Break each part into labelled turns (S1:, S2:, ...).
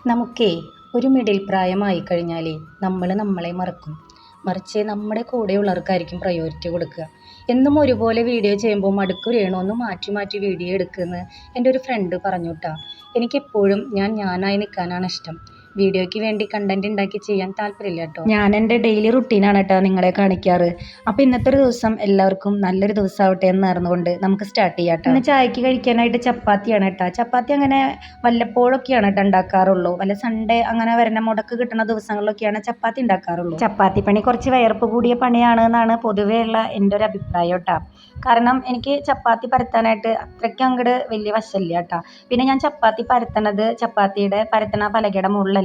S1: നമുക്കേ ഒരു മിഡിൽ പ്രായമായി കഴിഞ്ഞാൽ നമ്മൾ നമ്മളെ മറക്കും. മറിച്ച് നമ്മുടെ കൂടെയുള്ളവർക്കായിരിക്കും പ്രയോറിറ്റി കൊടുക്കുക. എന്നും ഒരുപോലെ വീഡിയോ ചെയ്യുമ്പോൾ മടുക്കുകയാണോ, ഒന്ന് മാറ്റി മാറ്റി വീഡിയോ എടുക്കുമെന്ന് എൻ്റെ ഒരു ഫ്രണ്ട് പറഞ്ഞു കേട്ടോ. എനിക്കെപ്പോഴും ഞാനായി നിൽക്കാനാണ് ഇഷ്ടം. വീഡിയോയ്ക്ക് വേണ്ടി കണ്ടൻറ് ഉണ്ടാക്കി ചെയ്യാൻ താല്പര്യമില്ല കേട്ടോ. ഞാൻ എൻ്റെ ഡെയിലി റുട്ടീനാണ് കേട്ടോ നിങ്ങളെ കാണിക്കാറ്. അപ്പോൾ ഇന്നത്തെ ഒരു ദിവസം എല്ലാവർക്കും നല്ലൊരു ദിവസമാവട്ടെ എന്ന് നേർന്നുകൊണ്ട് നമുക്ക് സ്റ്റാർട്ട് ചെയ്യാം കേട്ടോ. ഇന്ന് ചായക്ക് കഴിക്കാനായിട്ട് ചപ്പാത്തിയാണ് കേട്ടോ. ചപ്പാത്തി അങ്ങനെ വല്ലപ്പോഴൊക്കെയാണ് കേട്ടോ ഉണ്ടാക്കാറുള്ളൂ. വല്ല സൺഡേ അങ്ങനെ വരുന്ന മുടക്ക് കിട്ടുന്ന ദിവസങ്ങളിലൊക്കെയാണ് ചപ്പാത്തി ഉണ്ടാക്കാറുള്ളൂ. ചപ്പാത്തി പണി കുറച്ച് വയർപ്പ് കൂടിയ പണിയാണ് എന്നാണ് പൊതുവെയുള്ള എൻ്റെ ഒരു അഭിപ്രായം കേട്ടോ. കാരണം എനിക്ക് ചപ്പാത്തി പരത്താനായിട്ട് അത്രയ്ക്ക് അങ്ങോട്ട് വലിയ വശമില്ല കേട്ടോ. പിന്നെ ഞാൻ ചപ്പാത്തി പരത്തണത് ചപ്പാത്തിയുടെ പരത്തണ പലകയുടെ മുകളിലല്ല.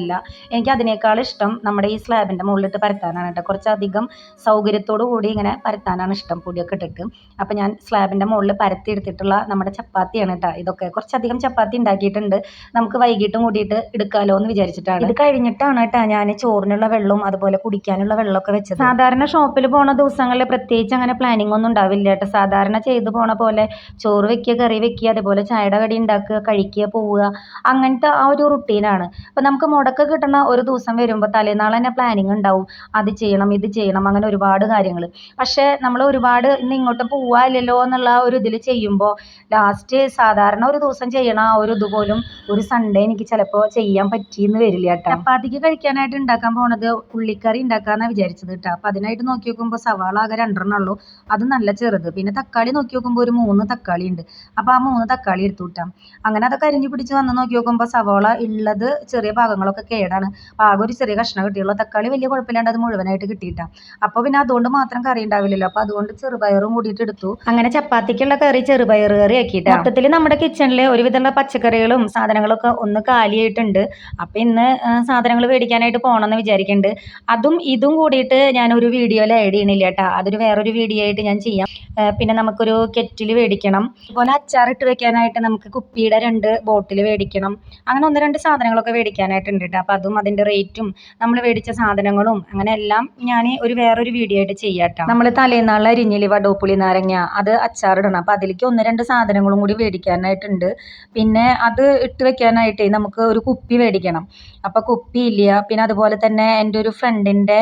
S1: എനിക്ക് അതിനേക്കാൾ ഇഷ്ടം നമ്മുടെ ഈ സ്ലാബിൻ്റെ മുകളിലിട്ട് പരത്താനാണ് കേട്ടോ. കുറച്ചധികം സൗകര്യത്തോടു കൂടി ഇങ്ങനെ പരത്താനാണ് ഇഷ്ടം, പൊടിയൊക്കെ ഇട്ടിട്ട്. അപ്പോൾ ഞാൻ സ്ലാബിൻ്റെ മുകളിൽ പരത്തി എടുത്തിട്ടുള്ള നമ്മുടെ ചപ്പാത്തിയാണ് കേട്ടോ. ഇതൊക്കെ കുറച്ചധികം ചപ്പാത്തി ഉണ്ടാക്കിയിട്ടുണ്ട്. നമുക്ക് വൈകിട്ടും കൂടിയിട്ട് എടുക്കാമല്ലോ എന്ന് വിചാരിച്ചിട്ടാണ്. ഇത് കഴിഞ്ഞിട്ടാണ് കേട്ടോ ഞാൻ ചോറിനുള്ള വെള്ളവും അതുപോലെ കുടിക്കാനുള്ള വെള്ളമൊക്കെ വെച്ചത്. സാധാരണ ഷോപ്പിൽ പോണ ദിവസങ്ങളിൽ പ്രത്യേകിച്ച് അങ്ങനെ പ്ലാനിങ് ഒന്നും ഉണ്ടാവില്ല കേട്ടോ. സാധാരണ ചെയ്തു പോണ പോലെ ചോറ് വെക്കുക, കറി വെക്കുക, അതുപോലെ ചായയുടെ കടി ഉണ്ടാക്കുക, കഴിക്കുക, പോവുക, അങ്ങനത്തെ ആ ഒരു റുട്ടീനാണ്. അപ്പോൾ നമുക്ക് മുടക്ക് കിട്ടുന്ന ഒരു ദിവസം വരുമ്പോൾ തലേനാൾ തന്നെ പ്ലാനിങ് ഉണ്ടാവും. അത് ചെയ്യണം, ഇത് ചെയ്യണം, അങ്ങനെ ഒരുപാട് കാര്യങ്ങൾ. പക്ഷേ നമ്മൾ ഒരുപാട് ഇന്ന് ഇങ്ങോട്ട് പോവാല്ലോ എന്നുള്ള ഒരു ഇതിൽ ചെയ്യുമ്പോൾ ലാസ്റ്റ് സാധാരണ ഒരു ദിവസം ചെയ്യണ ആ ഒരു ഇതുപോലും ഒരു സൺഡേ എനിക്ക് ചിലപ്പോൾ ചെയ്യാൻ പറ്റിയെന്ന് വരില്ല കേട്ടോ. ചപ്പാത്തിക്ക് കഴിക്കാനായിട്ട് ഉണ്ടാക്കാൻ പോണത് ഉള്ളിക്കറി ഉണ്ടാക്കാമെന്നാണ് വിചാരിച്ചത് കേട്ടോ. അപ്പോൾ അതിനായിട്ട് നോക്കി നോക്കുമ്പോൾ സവാള ആകെ 2 ഉള്ളൂ, അത് നല്ല ചെറുത്. പിന്നെ തക്കാളി നോക്കി നോക്കുമ്പോൾ ഒരു 3 തക്കാളി ഉണ്ട്. അപ്പോൾ ആ 3 തക്കാളി എടുത്തു കിട്ടാം. അങ്ങനെ അതൊക്കെ അരിഞ്ഞ് പിടിച്ച് വന്ന് നോക്കി നോക്കുമ്പോൾ സവാള ഉള്ളത് ചെറിയ ഭാഗങ്ങളൊക്കെ കേടാണ്. അപ്പോൾ ആകെ ഒരു ചെറിയ കഷ്ണം കിട്ടിയുള്ളൂ. തക്കാളി വലിയ കുഴപ്പമില്ലാണ്ട് അത് മുഴുവനായിട്ട് കിട്ടിയിട്ടാ. അപ്പോൾ പിന്നെ അതുകൊണ്ട് മാത്രം കറി ഉണ്ടാവില്ലല്ലോ. അപ്പോൾ അതുകൊണ്ട് ചെറുപയറും കൂടിയിട്ട് എടുത്തു. അങ്ങനെ ചപ്പാത്തിക്കുള്ള കറി ചെറുപയർ കറി ആക്കിയിട്ട് മൊത്തത്തിൽ നമ്മുടെ കിച്ചണിൽ ഒരുവിധമുള്ള പച്ചക്കറികളും സാധനങ്ങളൊക്കെ ഒന്ന് കാലിയായിട്ടുണ്ട്. അപ്പോൾ ഇന്ന് സാധനങ്ങൾ മേടിക്കാനായിട്ട് പോകണമെന്ന് വിചാരിക്കുന്നുണ്ട്. അതും ഇതും കൂടിയിട്ട് ഞാനൊരു വീഡിയോയിൽ ആഡ് ചെയ്യണില്ല കേട്ടോ. അതൊരു വേറൊരു വീഡിയോ ആയിട്ട് ഞാൻ ചെയ്യാം. പിന്നെ നമുക്കൊരു കെറ്റിൽ മേടിക്കണം. അതുപോലെ അച്ചാറിട്ട് വെക്കാനായിട്ട് നമുക്ക് കുപ്പിയുടെ 2 ബോട്ടിൽ മേടിക്കണം. അങ്ങനെ 1-2 സാധനങ്ങളൊക്കെ മേടിക്കാനായിട്ടുണ്ട് കേട്ടോ. അപ്പോൾ അതും അതിൻ്റെ റേറ്റും നമ്മൾ മേടിച്ച സാധനങ്ങളും അങ്ങനെ എല്ലാം ഞാൻ വേറൊരു വീഡിയോ ആയിട്ട് ചെയ്യാം കേട്ടോ. നമ്മൾ തലേന്നാൾ അരിഞ്ഞില് വടോപ്പുളി നാരങ്ങ അത് അച്ചാറിടണം. അപ്പോൾ അതിലേക്ക് 1-2 സാധനങ്ങളും കൂടി മേടിക്കാനായിട്ടുണ്ട്. പിന്നെ അത് ഇട്ട് വെക്കാനായിട്ടേ നമുക്ക് ഒരു കുപ്പി മേടിക്കണം. അപ്പോൾ കുപ്പി ഇല്ല. പിന്നെ അതുപോലെ തന്നെ എൻ്റെ ഒരു ഫ്രണ്ടിൻ്റെ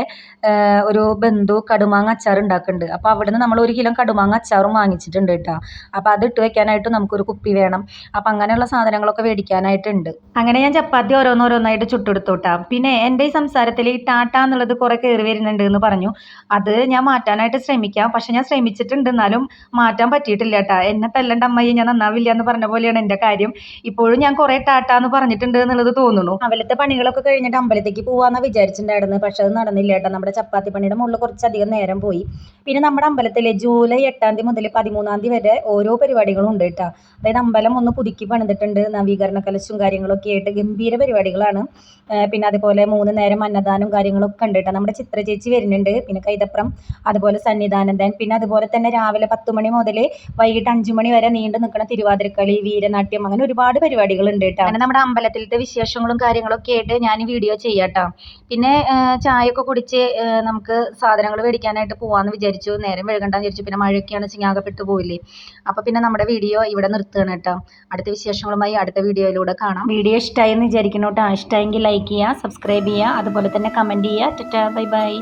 S1: ഒരു ബന്ധു കടുമാങ്ങ അച്ചാർ ഉണ്ടാക്കുന്നുണ്ട്. അപ്പോൾ അവിടുന്ന് നമ്മൾ 1 കിലോ കടുമാങ്ങ അച്ചാറും വാങ്ങിച്ചിട്ടുണ്ട് കേട്ടോ. അപ്പോൾ അത് ഇട്ട് വെക്കാനായിട്ട് നമുക്കൊരു കുപ്പി വേണം. അപ്പോൾ അങ്ങനെയുള്ള സാധനങ്ങളൊക്കെ മേടിക്കാനായിട്ടുണ്ട്. അങ്ങനെ ഞാൻ ചപ്പാത്തി ഓരോന്നോരോന്നായിട്ട് ചുട്ടെടുത്തു കേട്ടോ. പിന്നെ എൻ്റെ ഈ സംസാരത്തിൽ ഈ ടാറ്റ എന്നുള്ളത് കുറേ കയറി വരുന്നുണ്ട് എന്ന് പറഞ്ഞു. അത് ഞാൻ മാറ്റാനായിട്ട് ശ്രമിക്കാം. പക്ഷെ ഞാൻ ശ്രമിച്ചിട്ടുണ്ട്, എന്നാലും മാറ്റാൻ പറ്റിയിട്ടില്ല കേട്ടോ. എന്നെ തല്ലണ്ട അമ്മയെ ഞാൻ നന്നാവില്ല എന്ന് പറഞ്ഞ പോലെയാണ് എൻ്റെ കാര്യം. ഇപ്പോഴും ഞാൻ കുറേ ടാറ്റ എന്ന് പറഞ്ഞിട്ടുണ്ട് എന്നുള്ളത് തോന്നുന്നു. അവലത്തെ പണികളൊക്കെ കഴിഞ്ഞിട്ട് അമ്പലത്തേക്ക് പോകാമെന്ന് വിചാരിച്ചിട്ടുണ്ടായിരുന്നു. പക്ഷെ അത് നടന്നില്ല കേട്ടോ. നമ്മുടെ ചപ്പാത്തി പണിയുടെ മുകളിൽ കുറച്ചധികം നേരം പോയി. പിന്നെ നമ്മുടെ അമ്പലത്തിൽ ജൂലൈ 8 മുതൽ 13 വരെ ഓരോ പരിപാടികളും ഉണ്ട് കേട്ടോ. അതായത് അമ്പലം ഒന്ന് പുതുക്കി പണിതിട്ടുണ്ട്. നവീകരണ കലശും കാര്യങ്ങളൊക്കെ ആയിട്ട് ഗംഭീര പരിപാടികളാണ്. പിന്നെ അതുപോലെ 3 നേരം അന്നദാനവും കാര്യങ്ങളൊക്കെ ഉണ്ട് കേട്ടോ. നമ്മുടെ ചിത്ര ചേച്ചി വരുന്നുണ്ട്. പിന്നെ കൈതപ്രം, അതുപോലെ സന്നിധാനന്ദൻ, പിന്നെ അതുപോലെ തന്നെ രാവിലെ 10 മണി മുതൽ വൈകിട്ട് 5 മണി വരെ നീണ്ടു നിൽക്കുന്ന തിരുവാതിരക്കളി, വീരനാട്യം, അങ്ങനെ ഒരുപാട് പരിപാടികളുണ്ട് കേട്ടോ. അങ്ങനെ നമ്മുടെ അമ്പലത്തിലത്തെ വിശേഷങ്ങളും കാര്യങ്ങളൊക്കെ ആയിട്ട് ഞാൻ വീഡിയോ ചെയ്യാം കേട്ടോ. പിന്നെ ചായയൊക്കെ കുടിച്ച് നമുക്ക് സാധനങ്ങൾ മേടിക്കാനായിട്ട് പോകാമെന്ന് വിചാരിച്ചു. നേരം വൈകണ്ടെന്ന് വിചാരിച്ചു. പിന്നെ മഴയൊക്കെയാണ് ചിങ്ങാകപ്പെട്ടു പോയില്ലേ. അപ്പോൾ പിന്നെ നമ്മുടെ വീഡിയോ ഇവിടെ നിർത്തുകയാണ് കേട്ടോ. അടുത്ത വിശേഷങ്ങളുമായി അടുത്ത വീഡിയോയിലൂടെ കാണാം. വീഡിയോ ഇഷ്ടമായി എന്ന് വിചാരിക്കുന്നു കേട്ടോ. ഇഷ്ടമായെങ്കിൽ ലൈക്ക് ചെയ്യുക, സബ്സ്ക്രൈബ് ചെയ്യുക, അതുപോലെ തന്നെ കമൻറ്റ് ചെയ്യുക. Tata, bye bye.